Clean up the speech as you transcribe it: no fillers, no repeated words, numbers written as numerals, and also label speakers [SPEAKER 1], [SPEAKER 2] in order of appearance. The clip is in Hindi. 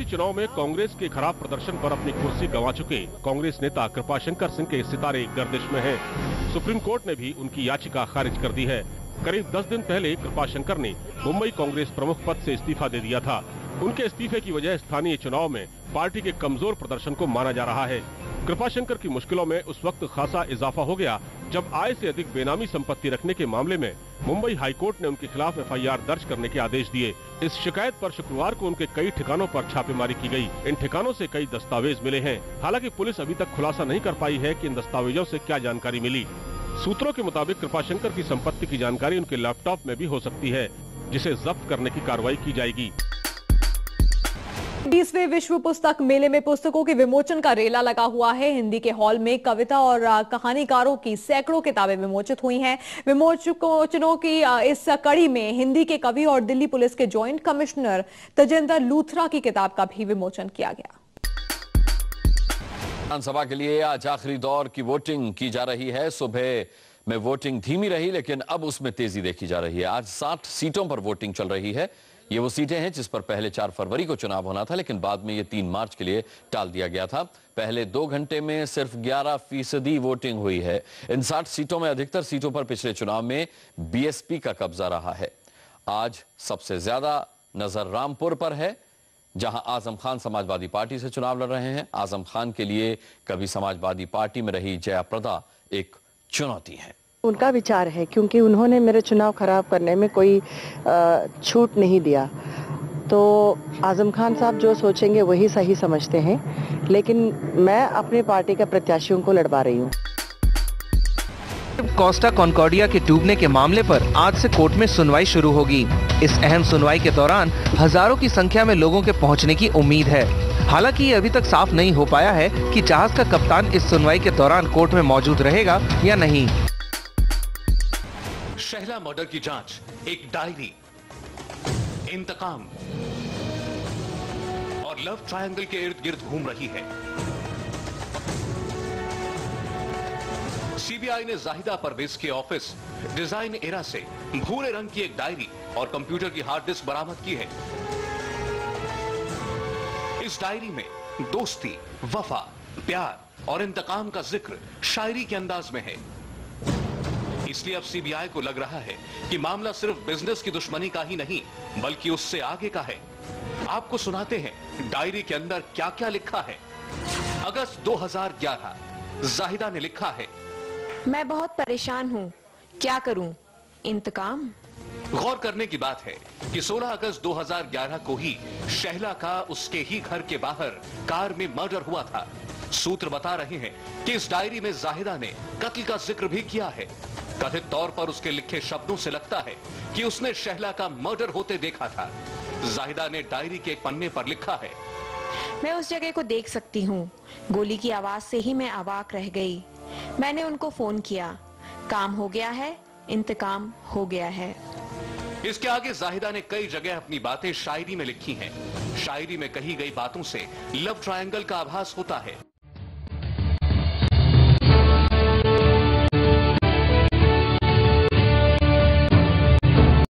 [SPEAKER 1] चुनाव में कांग्रेस के खराब प्रदर्शन पर अपनी कुर्सी गंवा चुके कांग्रेस नेता कृपाशंकर सिंह के सितारे गर्दिश में हैं। सुप्रीम कोर्ट ने भी उनकी याचिका खारिज कर दी है। करीब 10 दिन पहले कृपाशंकर ने मुंबई कांग्रेस प्रमुख पद से इस्तीफा दे दिया था। उनके इस्तीफे की वजह स्थानीय चुनाव में पार्टी के कमजोर प्रदर्शन को माना जा रहा है। कृपाशंकर की मुश्किलों में उस वक्त खासा इजाफा हो गया जब आय से अधिक बेनामी संपत्ति रखने के मामले में मुंबई हाईकोर्ट ने उनके खिलाफ एफआईआर दर्ज करने के आदेश दिए। इस शिकायत पर शुक्रवार को उनके कई ठिकानों पर छापेमारी की गई। इन ठिकानों से कई दस्तावेज मिले हैं। हालांकि पुलिस अभी तक खुलासा नहीं कर पाई है कि इन दस्तावेजों से क्या जानकारी मिली। सूत्रों के मुताबिक कृपाशंकर की संपत्ति की जानकारी उनके लैपटॉप में भी हो सकती है, जिसे जब्त करने की कार्रवाई की जाएगी।
[SPEAKER 2] 20वें विश्व पुस्तक मेले में पुस्तकों के विमोचन का रेला लगा हुआ है। हिंदी के हॉल में कविता और कहानीकारों की सैकड़ों किताबें विमोचित हुई हैं। विमोचनों की इस कड़ी में हिंदी के कवि और दिल्ली पुलिस के जॉइंट कमिश्नर तजेंद्र लूथरा की किताब का भी विमोचन किया गया।
[SPEAKER 3] विधानसभा के लिए आज आखिरी दौर की वोटिंग की जा रही है। सुबह में वोटिंग धीमी रही, लेकिन अब उसमें तेजी देखी जा रही है। आज 60 सीटों पर वोटिंग चल रही है। ये वो सीटें हैं जिस पर पहले 4 फरवरी को चुनाव होना था, लेकिन बाद में ये 3 मार्च के लिए टाल दिया गया था। पहले 2 घंटे में सिर्फ 11% वोटिंग हुई है। इन 60 सीटों में अधिकतर सीटों पर पिछले चुनाव में बीएसपी का कब्जा रहा है। आज सबसे ज्यादा नजर रामपुर पर है, जहां आजम खान समाजवादी पार्टी से चुनाव लड़ रहे हैं। आजम खान के लिए कभी समाजवादी पार्टी में रही जयाप्रदा एक चुनौती है।
[SPEAKER 4] उनका विचार है, क्योंकि उन्होंने मेरे चुनाव खराब करने में कोई छूट नहीं दिया। तो आजम खान साहब जो सोचेंगे वही सही समझते हैं, लेकिन मैं अपने पार्टी के प्रत्याशियों को लड़वा रही हूँ।
[SPEAKER 5] कोस्टा कॉन्कॉर्डिया के डूबने के मामले पर आज से कोर्ट में सुनवाई शुरू होगी। इस अहम सुनवाई के दौरान हजारों की संख्या में लोगों के पहुंचने की उम्मीद है। हालांकि ये अभी तक साफ नहीं हो पाया है कि जहाज का कप्तान इस सुनवाई के दौरान कोर्ट में मौजूद रहेगा या नहीं।
[SPEAKER 6] शहला मर्डर की जांच, एक डायरी, इंतकाम और लव ट्रायंगल के इर्द गिर्द घूम रही है। सीबीआई ने जाहिदा परवेज के ऑफिस डिजाइन एरा से भूरे रंग की एक डायरी और कंप्यूटर की हार्ड डिस्क बरामद की है। इस डायरी में दोस्ती, वफा, प्यार और इंतकाम का जिक्र शायरी के अंदाज में है। इसलिए अब सीबीआई को लग रहा है कि मामला सिर्फ बिजनेस की दुश्मनी का ही नहीं, बल्कि उससे आगे का है। आपको सुनाते हैं डायरी के अंदर क्या क्या लिखा है। अगस्त 2011, जाहिदा ने लिखा है,
[SPEAKER 7] मैं बहुत परेशान हूँ, क्या करूँ, इंतकाम।
[SPEAKER 6] गौर करने की बात है कि 16 अगस्त 2011 को ही शहला का उसके ही घर के बाहर कार में मर्डर हुआ था। सूत्र बता रहे हैं कि इस डायरी में जाहिदा ने कत्ल का जिक्र भी किया है। कथित तौर पर उसके लिखे शब्दों से लगता है कि उसने शहला का मर्डर होते देखा था। जाहिदा ने डायरी के एक पन्ने पर लिखा है,
[SPEAKER 7] मैं उस जगह को देख सकती हूँ। गोली की आवाज से ही मैं अवाक रह गई। मैंने उनको फोन किया, काम हो गया है, इंतकाम हो गया है।
[SPEAKER 6] इसके आगे जाहिदा ने कई जगह अपनी बातें शायरी में लिखी हैं। शायरी में कही गई बातों से लव ट्रायंगल का आभास होता है।